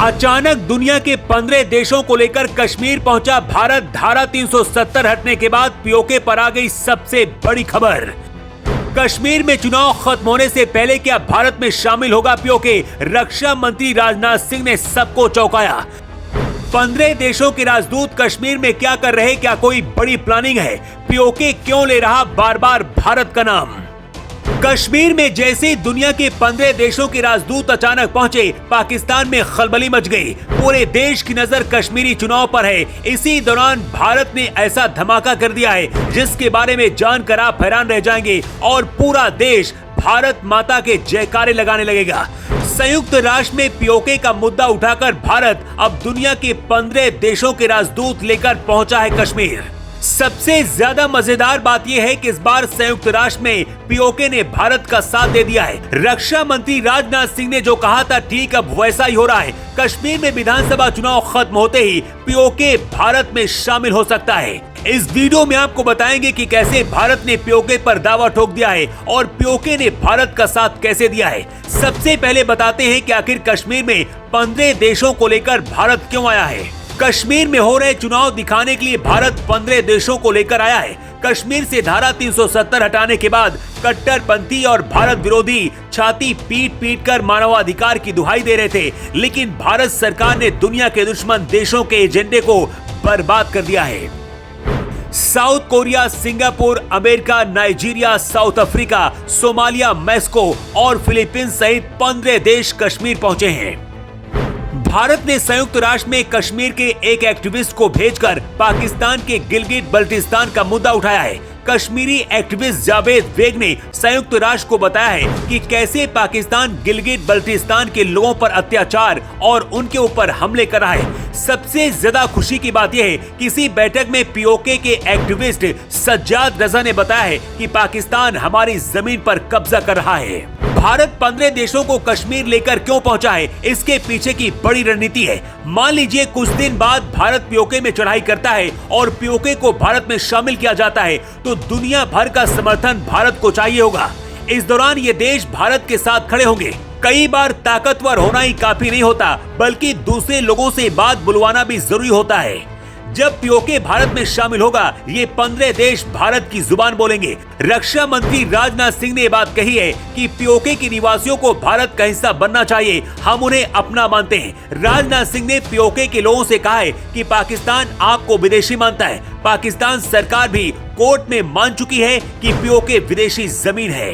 अचानक दुनिया के 15 देशों को लेकर कश्मीर पहुंचा भारत। धारा 370 हटने के बाद पीओके पर आ गई सबसे बड़ी खबर। कश्मीर में चुनाव खत्म होने से पहले क्या भारत में शामिल होगा पीओके? रक्षा मंत्री राजनाथ सिंह ने सबको चौंकाया। 15 देशों के राजदूत कश्मीर में क्या कर रहे? क्या कोई बड़ी प्लानिंग है? पीओके क्यों ले रहा बार बार भारत का नाम? कश्मीर में जैसे दुनिया के 15 देशों के राजदूत अचानक पहुंचे, पाकिस्तान में खलबली मच गई। पूरे देश की नजर कश्मीरी चुनाव पर है। इसी दौरान भारत ने ऐसा धमाका कर दिया है जिसके बारे में जानकर आप हैरान रह जाएंगे और पूरा देश भारत माता के जयकारे लगाने लगेगा। संयुक्त राष्ट्र में पीओके का मुद्दा उठाकर भारत अब दुनिया के 15 देशों के राजदूत लेकर पहुंचा है कश्मीर। सबसे ज्यादा मजेदार बात यह है कि इस बार संयुक्त राष्ट्र में पीओके ने भारत का साथ दे दिया है। रक्षा मंत्री राजनाथ सिंह ने जो कहा था ठीक अब वैसा ही हो रहा है। कश्मीर में विधानसभा चुनाव खत्म होते ही पीओके भारत में शामिल हो सकता है। इस वीडियो में आपको बताएंगे कि कैसे भारत ने पीओके पर दावा ठोक दिया है और पीओके ने भारत का साथ कैसे दिया है। सबसे पहले बताते हैं कि आखिर कश्मीर में 15 देशों को लेकर भारत क्यों आया है। कश्मीर में हो रहे चुनाव दिखाने के लिए भारत 15 देशों को लेकर आया है। कश्मीर से धारा 370 हटाने के बाद कट्टरपंथी और भारत विरोधी छाती पीट पीट कर मानवाधिकार की दुहाई दे रहे थे, लेकिन भारत सरकार ने दुनिया के दुश्मन देशों के एजेंडे को बर्बाद कर दिया है। South Korea, Singapore, America, Nigeria, south Africa, Somalia, Mexico और फिलीपींस सहित 15 देश कश्मीर पहुंचे हैं। भारत ने संयुक्त राष्ट्र में कश्मीर के एक एक्टिविस्ट को भेजकर पाकिस्तान के गिलगिट बल्टिस्तान का मुद्दा उठाया है। कश्मीरी एक्टिविस्ट जावेद बेग ने संयुक्त राष्ट्र को बताया है कि कैसे पाकिस्तान गिलगिट बल्टिस्तान के लोगों पर अत्याचार और उनके ऊपर हमले कर रहा है। सबसे ज्यादा खुशी की बात यह है कि इसी बैठक में पीओके के एक्टिविस्ट सज्जाद रजा ने बताया है कि पाकिस्तान हमारी जमीन पर कब्जा कर रहा है। भारत 15 देशों को कश्मीर लेकर क्यों पहुंचा है, इसके पीछे की बड़ी रणनीति है। मान लीजिए कुछ दिन बाद भारत पीओके में चढ़ाई करता है और पीओके को भारत में शामिल किया जाता है तो दुनिया भर का समर्थन भारत को चाहिए होगा। इस दौरान ये देश भारत के साथ खड़े होंगे। कई बार ताकतवर होना ही काफी नहीं होता, बल्कि दूसरे लोगों से बात बुलवाना भी जरूरी होता है। जब पीओके भारत में शामिल होगा, ये 15 देश भारत की जुबान बोलेंगे। रक्षा मंत्री राजनाथ सिंह ने बात कही है कि पीओके के निवासियों को भारत का हिस्सा बनना चाहिए, हम उन्हें अपना मानते हैं। राजनाथ सिंह ने पीओके के लोगों से कहा है कि पाकिस्तान आपको विदेशी मानता है। पाकिस्तान सरकार भी कोर्ट में मान चुकी है कि पीओके विदेशी जमीन है।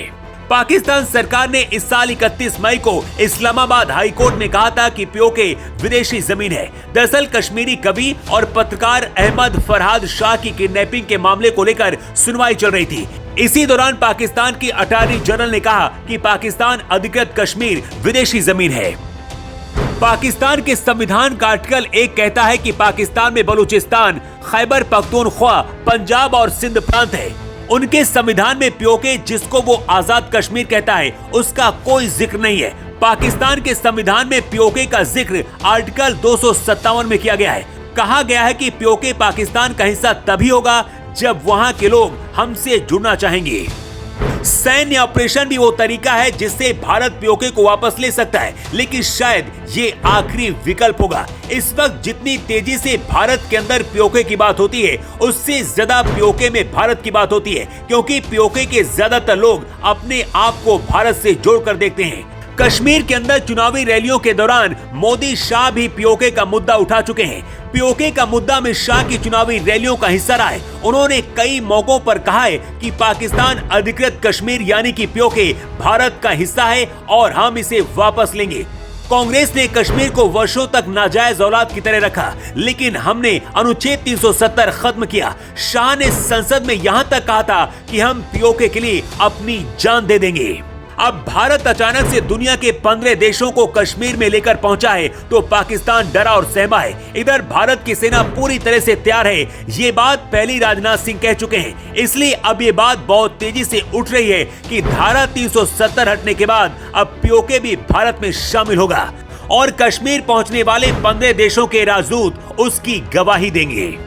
पाकिस्तान सरकार ने इस साल 31 मई को इस्लामाबाद हाई कोर्ट में कहा था कि पीओके विदेशी जमीन है। दरअसल कश्मीरी कवि और पत्रकार अहमद फरहाद शाह की किडनैपिंग के मामले को लेकर सुनवाई चल रही थी। इसी दौरान पाकिस्तान की अटॉर्नी जनरल ने कहा कि पाकिस्तान अधिकृत कश्मीर विदेशी जमीन है। पाकिस्तान के संविधान का आर्टिकल 1 कहता है कि पाकिस्तान में बलूचिस्तान, खैबर पख्तूनख्वा, पंजाब और सिंध प्रांत है। उनके संविधान में पीओके, जिसको वो आजाद कश्मीर कहता है, उसका कोई जिक्र नहीं है। पाकिस्तान के संविधान में पीओके का जिक्र आर्टिकल 257 में किया गया है। कहा गया है कि पीओके पाकिस्तान का हिस्सा तभी होगा जब वहां के लोग हमसे जुड़ना चाहेंगे। सैन्य ऑपरेशन भी वो तरीका है जिससे भारत पीओके को वापस ले सकता है, लेकिन शायद ये आखिरी विकल्प होगा। इस वक्त जितनी तेजी से भारत के अंदर पीओके की बात होती है, उससे ज्यादा पीओके में भारत की बात होती है, क्योंकि पीओके के ज्यादातर लोग अपने आप को भारत से जोड़कर देखते हैं। कश्मीर के अंदर चुनावी रैलियों के दौरान मोदी, शाह भी पीओके का मुद्दा उठा चुके हैं। पीओके का मुद्दा में शाह की चुनावी रैलियों का हिस्सा रहा है। उन्होंने कई मौकों पर कहा है कि पाकिस्तान अधिकृत कश्मीर यानी कि पीओके भारत का हिस्सा है और हम इसे वापस लेंगे। कांग्रेस ने कश्मीर को वर्षों तक नाजायज औलाद की तरह रखा, लेकिन हमने अनुच्छेद 370 खत्म किया। शाह ने संसद में यहां तक कहा था कि हम पीओके के लिए अपनी जान दे देंगे। अब भारत अचानक से दुनिया के 15 देशों को कश्मीर में लेकर पहुंचा है तो पाकिस्तान डरा और सहमा है। इधर भारत की सेना पूरी तरह से तैयार है। ये बात पहले ही राजनाथ सिंह कह चुके हैं, इसलिए अब ये बात बहुत तेजी से उठ रही है कि धारा 370 हटने के बाद अब पीओके भी भारत में शामिल होगा और कश्मीर पहुंचने वाले 15 देशों के राजदूत उसकी गवाही देंगे।